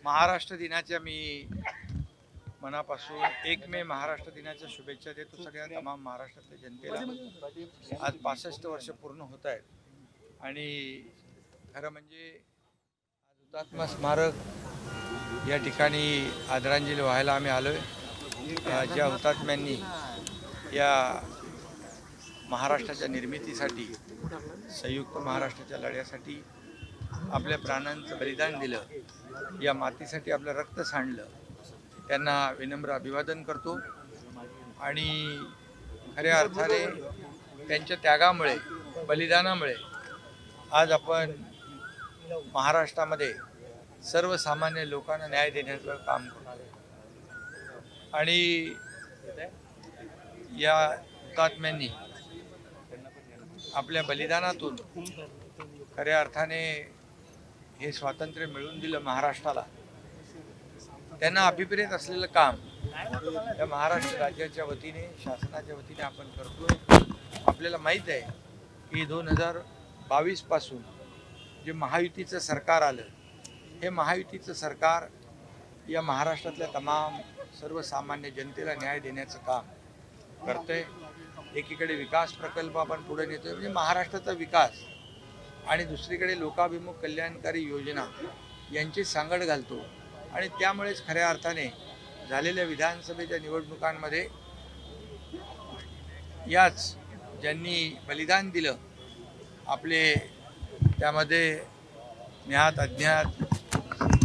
महाराष्ट्र दिनाच्या मी मनापासून 1 मे महाराष्ट्र दिनाच्या शुभेच्छा देतो सगळ्या तमाम महाराष्ट्रातल्या जनतेला। आज 65 वर्ष पूर्ण होत आहेत आणि खरं म्हणजे आज हुतात्मा स्मारक या ठिकाणी आदरांजली व्हायला आम्ही आलोय। ज्या हुतात्म्यांनी या महाराष्ट्राच्या निर्मितीसाठी संयुक्त महाराष्ट्राच्या लढ्यासाठी आपल्या प्राणांचं बलिदान दिलं, या मातीसाठी आपलं रक्त सांडलं, त्यांना विनम्र अभिवादन करतो। आणि खऱ्या अर्थाने त्यांच्या त्यागामुळे बलिदानामुळे आज आपण महाराष्ट्रामध्ये सर्वसामान्य लोकांना न्याय देण्याचं काम करतो। आणि या हुतात्म्यांनी आपल्या बलिदानातून खऱ्या अर्थाने हे स्वातंत्र्य मिळवून दिलं महाराष्ट्राला। त्यांना अभिप्रेत असलेलं काम या महाराष्ट्र राज्याच्या वतीने शासनाच्या वतीने आपण करतो। आपल्याला माहीत आहे की 2022 पासून जे महायुतीचं सरकार आलं, हे महायुतीचं सरकार या महाराष्ट्रातल्या तमाम सर्वसामान्य जनतेला न्याय देण्याचं काम करतंय। एकीकडे विकास प्रकल्प आपण पुढे नेतोय म्हणजे महाराष्ट्राचा विकास, आणि दुसरीकडे लोकाभिमुख कल्याणकारी योजना यांची सांगड घालतो। आणि त्यामुळेच खऱ्या अर्थाने झालेल्या विधानसभेच्या निवडणुकांमध्ये याच ज्यांनी बलिदान दिलं आपले, त्यामध्ये ज्ञात अज्ञात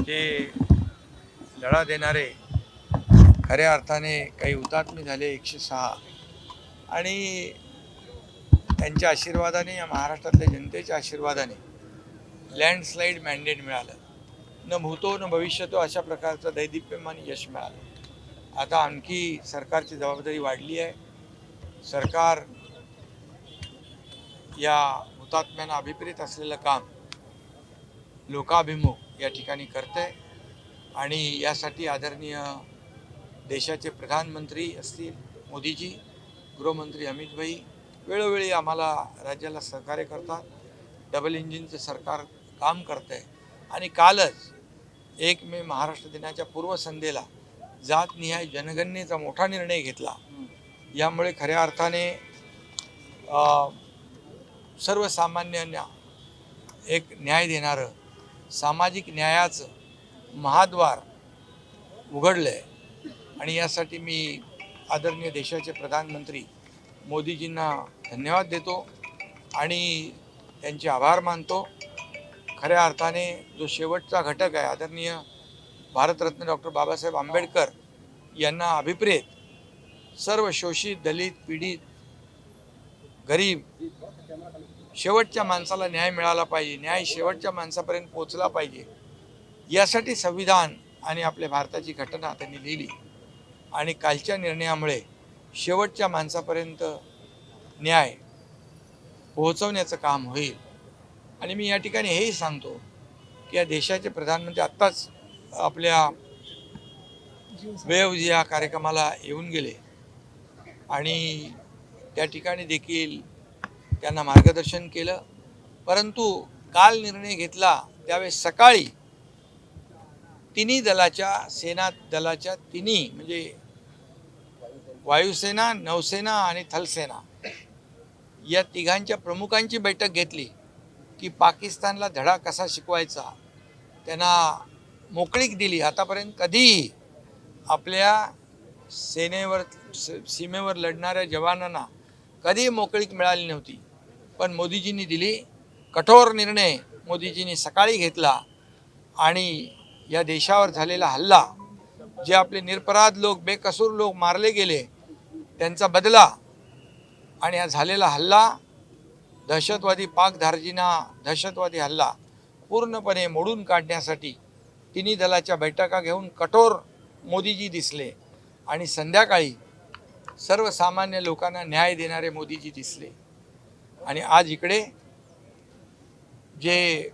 जे लढा देणारे खऱ्या अर्थाने काही हुतात्मे झाले 106, आणि त्यांच्या आशीर्वादाने या महाराष्ट्रातल्या जनतेच्या आशीर्वादाने लँडस्लाईड मॅन्डेट मिळालं। न भूतो न भविष्यतो अशा प्रकारचं दैदिप्यमान यश मिळालं। आता आणखी सरकारची जबाबदारी वाढली आहे। सरकार या हुतात्म्यांना अभिप्रेत असलेलं काम लोकाभिमुख या ठिकाणी करतंय। आणि यासाठी आदरणीय देशाचे प्रधानमंत्री असतील मोदीजी, गृहमंत्री अमित भाई वेळोवेळी आम्हाला राज्याला सहकार्य करतात। डबल इंजिनचं सरकार काम करतं आहे। आणि कालच 1 मे महाराष्ट्र दिनाच्या पूर्वसंध्येला जातनिहाय जनगणनेचा मोठा निर्णय घेतला। यामुळे खऱ्या अर्थाने सर्वसामान्यांना एक न्याय देणारं सामाजिक न्यायाचं महाद्वार उघडलं आहे। आणि यासाठी मी आदरणीय देशाचे प्रधानमंत्री मोदीजींना धन्यवाद देतो आणि त्यांचे आभार मानतो। खऱ्या अर्थाने जो शेवटचा घटक आहे आदरणीय भारतरत्न डॉक्टर बाबासाहेब आंबेडकर यांना अभिप्रेत सर्व शोषित, दलित, पीडित, गरीब शेवटच्या माणसाला न्याय मिळाला पाहिजे, न्याय शेवटच्या माणसापर्यंत पोचला पाहिजे, यासाठी संविधान आणि आपल्या भारताची घटना त्यांनी लिहिली। आणि कालच्या निर्णयामुळे शेवटच्या माणसापर्यंत न्याय पोहोचवण्याचं काम होईल। आणि मी या ठिकाणी हेही सांगतो की या देशाचे प्रधानमंत्री आत्ताच आपल्या वेव्ज या कार्यक्रमाला येऊन गेले आणि त्या ठिकाणी देखील त्यांना मार्गदर्शन केलं। परंतु काल निर्णय घेतला त्यावेळेस सकाळी तिन्ही दलाच्या, सेना दलाच्या तिन्ही म्हणजे वायुसेना, नौसेना आणि थलसेना या तिघांच्या प्रमुखांची बैठक घेतली की पाकिस्तानला धडा कसा शिकवायचा, त्यांना मोकळीक दिली। आतापर्यंत कधीही आपल्या सीमेवर लढणाऱ्या जवानांना कधीही मोकळीक मिळाली नव्हती, पण मोदीजींनी दिली। कठोर निर्णय मोदीजींनी सकाळी घेतला आणि या देशावर झालेला हल्ला, जे आपले निरपराध लोक, बेकसूर लोक मारले गेले, त्यांचा बदला आणि हा झालेला हल्ला दहशतवादी पाकधार्जिना दहशतवादी हल्ला पूर्णपणे मोडून काढण्यासाठी तिन्ही दलाच्या बैठका घेऊन कठोर मोदीजी दिसले। आणि संध्याकाळी सर्वसामान्य लोकांना न्याय देणारे मोदीजी दिसले। आणि आज इकडे जे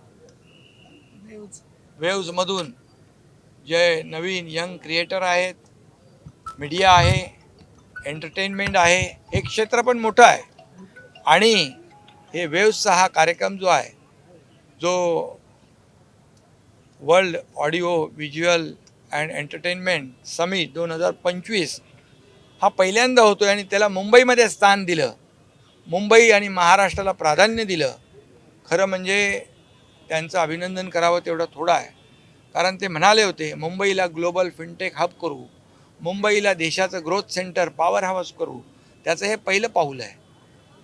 वेव्जमधून जे नवीन यंग क्रिएटर आहेत, मीडिया आहे, एंटरटेनमेंट आहे, हे क्षेत्र पण मोठं आहे। आणि हे वेव्सचा हा कार्यक्रम जो आहे, जो world audio visual and entertainment summit 2025 हा पहिल्यांदा होतो आहे आणि त्याला मुंबईमध्ये स्थान दिलं. मुंबई आणि महाराष्ट्राला प्राधान्य दिलं. खरं म्हणजे त्यांचं अभिनंदन करावं तेवढं थोडं आहे. कारण ते म्हणाले होते मुंबईला ग्लोबल फिनटेक हब करू, मुंबईला देशाचं ग्रोथ सेंटर पॉवर हाऊस करू. त्याचं हे पहिलं पाऊल आहे.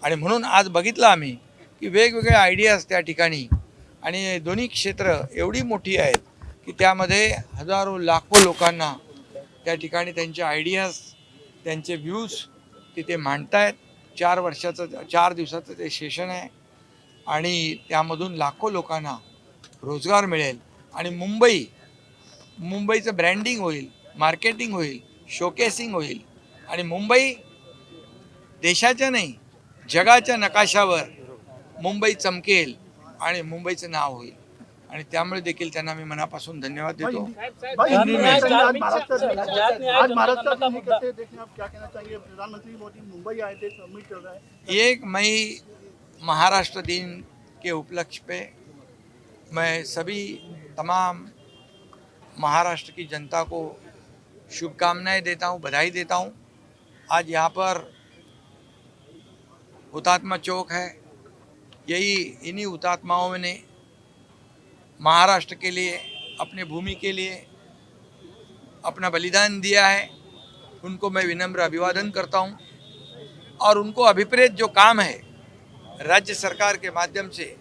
आणि म्हणून आज बघितलं आम्ही की वेगवेगळ्या आयडियाज त्या ठिकाणी आणि दोन्ही क्षेत्र एवढी मोठी आहेत की त्यामध्ये हजारो लाखो लोकांना त्या ठिकाणी त्यांचे आयडियाज, त्यांचे व्ह्यूज तिथे मांडतायत. 4 दिवसाचं ते सेशन आहे आणि त्यामधून लाखो लोकांना रोजगार मिळेल आणि मुंबईचं ब्रँडिंग होईल, मार्केटिंग होईल, शोकेसिंग होईल आणि मुंबई देशाच्या नाही जगाच्या नकाशावर मुंबई चमकेल आणि मुंबईचं नाव होईल. आणि त्यामुळे देखील त्यांना मी मनापासून धन्यवाद देतो. एक मई महाराष्ट्र दिन के उपलक्ष्य पे मैं सभी तमाम महाराष्ट्र की जनता को शुभकामनाएं देता हूं, बधाई देता हूं. आज यहाँ पर हुतात्मा चौक है. यही इन्हीं हुतात्माओं ने महाराष्ट्र के लिए, अपने भूमि के लिए अपना बलिदान दिया है. उनको मैं विनम्र अभिवादन करता हूं और उनको अभिप्रेत जो काम है राज्य सरकार के माध्यम से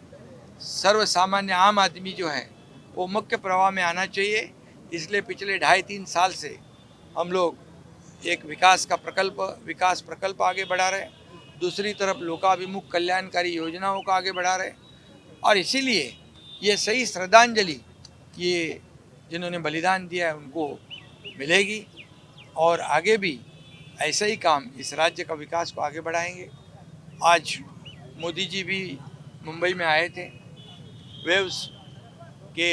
सर्व सामान्य आम आदमी जो है वो मुख्य प्रवाह में आना चाहिए. इसलिए पिछले 2.5-3 साल से हम लोग एक विकास प्रकल्प आगे बढ़ा रहे हैं. दूसरी तरफ लोकाभिमुख कल्याणकारी योजनाओं को आगे बढ़ा रहे हैं और इसीलिए ये सही श्रद्धांजलि ये जिन्होंने बलिदान दिया है उनको मिलेगी और आगे भी ऐसा ही काम इस राज्य का विकास को आगे बढ़ाएंगे. आज मोदी जी भी मुंबई में आए थे. वेव्स के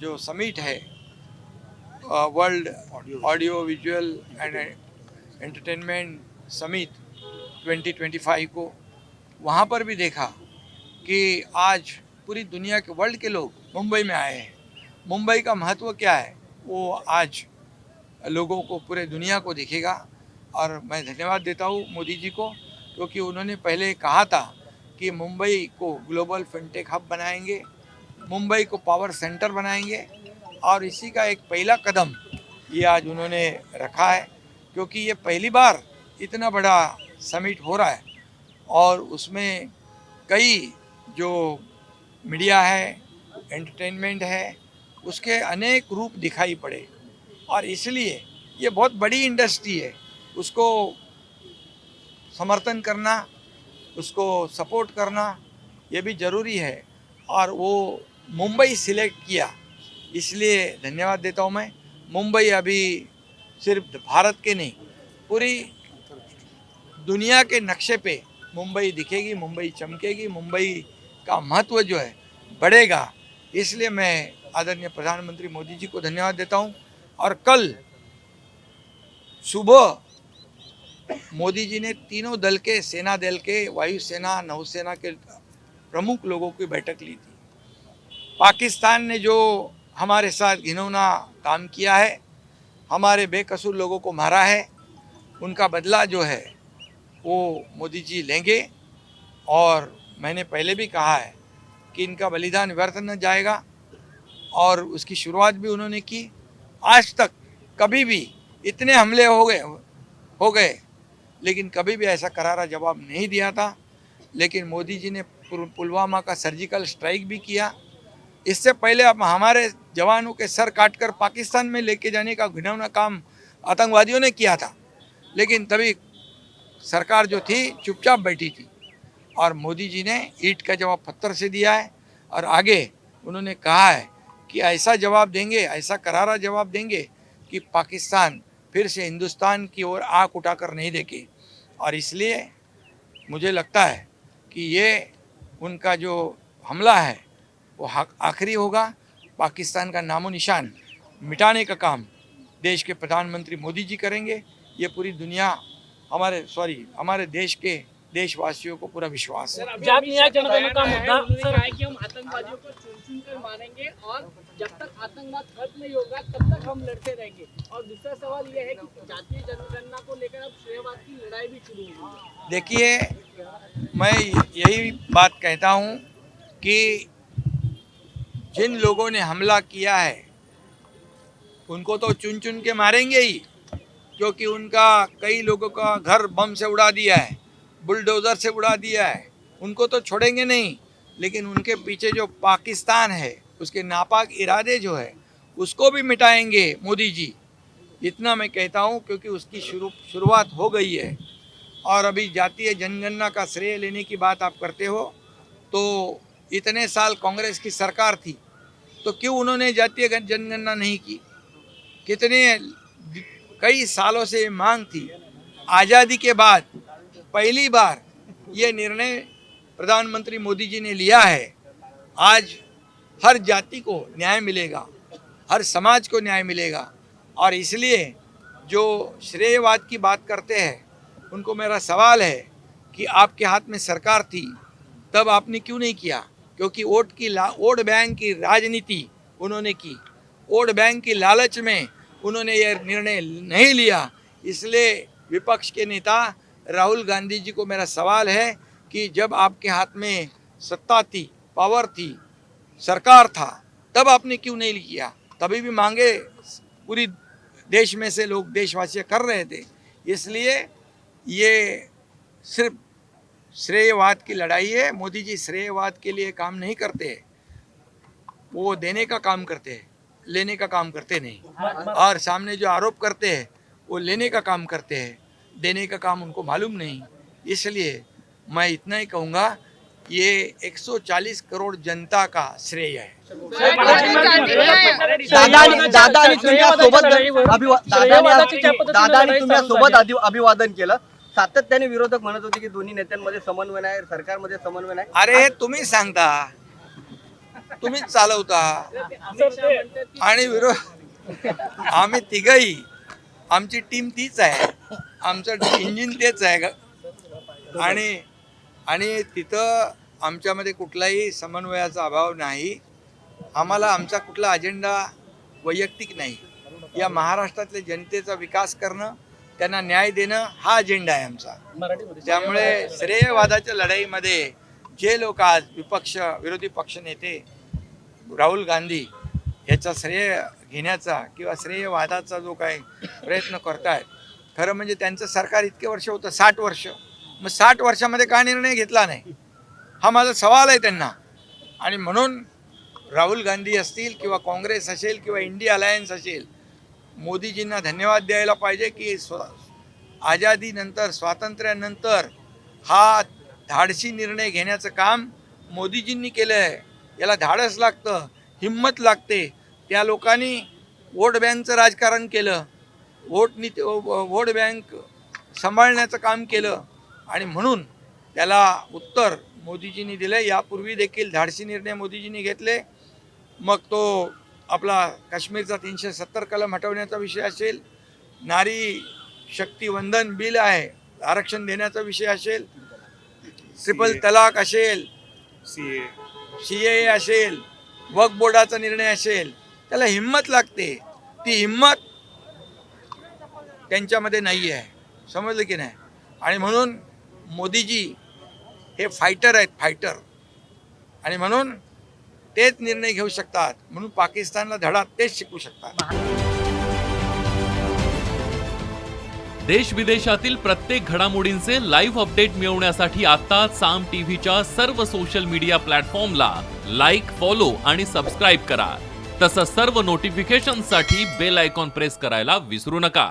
जो समिट है world audio visual end entertainment summit 2025 को, वहाँ पर भी देखा कि आज पूरी दुनिया के वर्ल्ड के लोग मुंबई में आए हैं. मुंबई का महत्व क्या है वो आज लोगों को, पूरे दुनिया को दिखेगा. और मैं धन्यवाद देता हूँ मोदी जी को क्योंकि उन्होंने पहले कहा था कि मुंबई को ग्लोबल फिनटेक हब बनाएंगे, मुंबई को पावर सेंटर बनाएंगे और इसी का एक पहला कदम ये आज उन्होंने रखा है. क्योंकि ये पहली बार इतना बड़ा समिट हो रहा है और उसमें कई जो मीडिया है, एंटरटेनमेंट है, उसके अनेक रूप दिखाई पड़े और इसलिए ये बहुत बड़ी इंडस्ट्री है. उसको समर्थन करना, उसको सपोर्ट करना ये भी ज़रूरी है और वो मुंबई सिलेक्ट किया, इसलिए धन्यवाद देता हूँ मैं. मुंबई अभी सिर्फ भारत के नहीं पूरी दुनिया के नक्शे पे मुंबई दिखेगी, मुंबई चमकेगी, मुंबई का महत्व जो है बढ़ेगा. इसलिए मैं आदरणीय प्रधानमंत्री मोदी जी को धन्यवाद देता हूँ. और कल सुबह मोदी जी ने तीनों दल के, सेना दल के, वायुसेना, नौसेना के प्रमुख लोगों की बैठक ली थी. पाकिस्तान ने जो हमारे साथ घिनौना काम किया है, हमारे बेकसूर लोगों को मारा है, उनका बदला जो है वो मोदी जी लेंगे. और मैंने पहले भी कहा है कि इनका बलिदान व्यर्थ न जाएगा और उसकी शुरुआत भी उन्होंने की. आज तक कभी भी इतने हमले हो गए लेकिन कभी भी ऐसा करारा जवाब नहीं दिया था. लेकिन मोदी जी ने पुलवामा का सर्जिकल स्ट्राइक भी किया. इससे पहले अब हमारे जवानों के सर काटकर पाकिस्तान में लेके जाने का घिनौना काम आतंकवादियों ने किया था. लेकिन तभी सरकार जो थी चुपचाप बैठी थी और मोदी जी ने ईंट का जवाब पत्थर से दिया है. और आगे उन्होंने कहा है कि ऐसा जवाब देंगे, ऐसा करारा जवाब देंगे कि पाकिस्तान फिर से हिंदुस्तान की ओर आँख उठाकर नहीं देखे. और इसलिए मुझे लगता है कि ये उनका जो हमला है वो आखिरी होगा. पाकिस्तान का नामो निशान मिटाने का काम देश के प्रधानमंत्री मोदी जी करेंगे. ये पूरी दुनिया हमारे देश के देशवासियों को पूरा विश्वास है। जात न्याय जनगणना का मुद्दा सर है कि हम आतंकवादियों को चुन कर मारेंगे और जब तक आतंकवाद खत्म नहीं होगा तब तक हम लड़ते रहेंगे। और दूसरा सवाल यह है कि जातीय जनगणना को लेकर अब श्रेयवाद की लड़ाई भी शुरू हुई। देखिए, मैं यही बात कहता हूँ कि जिन लोगों ने हमला किया है उनको तो चुन चुन के मारेंगे ही, क्योंकि उनका कई लोगों का घर बम से उड़ा दिया है, बुलडोज़र से उड़ा दिया है, उनको तो छोड़ेंगे नहीं। लेकिन उनके पीछे जो पाकिस्तान है, उसके नापाक इरादे जो है, उसको भी मिटाएंगे मोदी जी। इतना मैं कहता हूँ, क्योंकि उसकी शुरुआत हो गई है। और अभी जातीय जनगणना का श्रेय लेने की बात आप करते हो, तो इतने साल कांग्रेस की सरकार थी, तो क्यों उन्होंने जातीय जनगणना नहीं की? कई सालों से मांग थी। आज़ादी के बाद पहली बार ये निर्णय प्रधानमंत्री मोदी जी ने लिया है। आज हर जाति को न्याय मिलेगा, हर समाज को न्याय मिलेगा। और इसलिए जो श्रेयवाद की बात करते हैं उनको मेरा सवाल है कि आपके हाथ में सरकार थी, तब आपने क्यों नहीं किया? क्योंकि वोट बैंक की राजनीति उन्होंने की, वोट बैंक की लालच में उन्होंने ये निर्णय नहीं लिया। इसलिए विपक्ष के नेता राहुल गांधी जी को मेरा सवाल है कि जब आपके हाथ में सत्ता थी, पावर थी, सरकार था, तब आपने क्यों नहीं किया? तभी भी मांगे पूरी देश में से लोग, देशवासी कर रहे थे। इसलिए ये सिर्फ श्रेयवाद की लड़ाई है। मोदी जी श्रेयवाद के लिए काम नहीं करते, वो देने का काम करते हैं, लेने का काम करते नहीं। और सामने जो आरोप करते हैं वो लेने का काम करते हैं, देने का काम उनको मालूम नहीं। इसलिए मैं इतना ही कहूँगा, ये 140 करोड़ जनता का श्रेय है। दादानी तुम्ही अभिवादन केलं। सातत्याने विरोधक म्हणत होते की दोन्ही नेत्यांमध्ये समन्वय नाही, सरकारमध्ये समन्वय नाही। अरे तुम्ही सांगता, तुम्हीच चालवता आणि विरोध आम्ही तिघही, आमची टीम तीच आहे, आमचं इंजिन तेच आहे। आणि तिथं आमच्यामध्ये कुठलाही समन्वयाचा अभाव नाही। आम्हाला आमचा कुठला अजेंडा वैयक्तिक नाही। या महाराष्ट्रातल्या जनतेचा विकास करणं, त्यांना न्याय देणं हा अजेंडा आहे आमचा। त्यामुळे श्रेयवादाच्या लढाईमध्ये जे लोक आज विरोधी पक्ष नेते राहुल गांधी याचा श्रेय घेण्याचा किंवा श्रेयवादाचा जो काही प्रयत्न करतायत, खरं म्हणजे त्यांचं सरकार इतके वर्ष होतं, 60 वर्ष, मग 60 वर्षामध्ये का निर्णय घेतला नाही, हा माझा सवाल आहे त्यांना। आणि म्हणून राहुल गांधी असतील किंवा काँग्रेस असेल किंवा इंडिया अलायन्स असेल, मोदीजींना धन्यवाद द्यायला पाहिजे की आझादीनंतर, स्वातंत्र्यानंतर हा धाडसी निर्णय घेण्याचं काम मोदीजींनी केलं आहे। याला धाडस लागतं, हिम्मत लागते। त्या लोकांनी वोट बँकचं राजकारण केलं, वोट बँक सांभाळण्याचं काम केलं आणि म्हणून त्याला उत्तर मोदीजींनी दिलं। यापूर्वी देखील धाडसी निर्णय मोदीजींनी घेतले, मग तो आपला काश्मीरचा 370 कलम हटवण्याचा विषय असेल, नारी शक्ती वंदन बिल आहे, आरक्षण देण्याचा विषय असेल, ट्रिपल तलाक असेल, CAA असेल, वक्फ बोर्डाचा निर्णय असेल, त्याला हिम्मत लागते। ती हिम्मत त्यांच्यामध्ये नाही आहे, समजलं की नाही? आणि म्हणून मोदीजी हे फायटर आहेत, फायटर, आणि म्हणून तेच निर्णय घेऊ शकतात। म्हणून पाकिस्तानला धडा तेच शिकवू शकतात। देश विदेशातील प्रत्येक घडामोडींचे लाईव्ह अपडेट मिळवण्यासाठी आता साम टीव्हीच्या सर्व सोशल मीडिया प्लॅटफॉर्मला लाईक, फॉलो आणि सबस्क्राईब करा। तसंच सर्व नोटिफिकेशनसाठी बेल आयकॉन प्रेस करायला विसरू नका।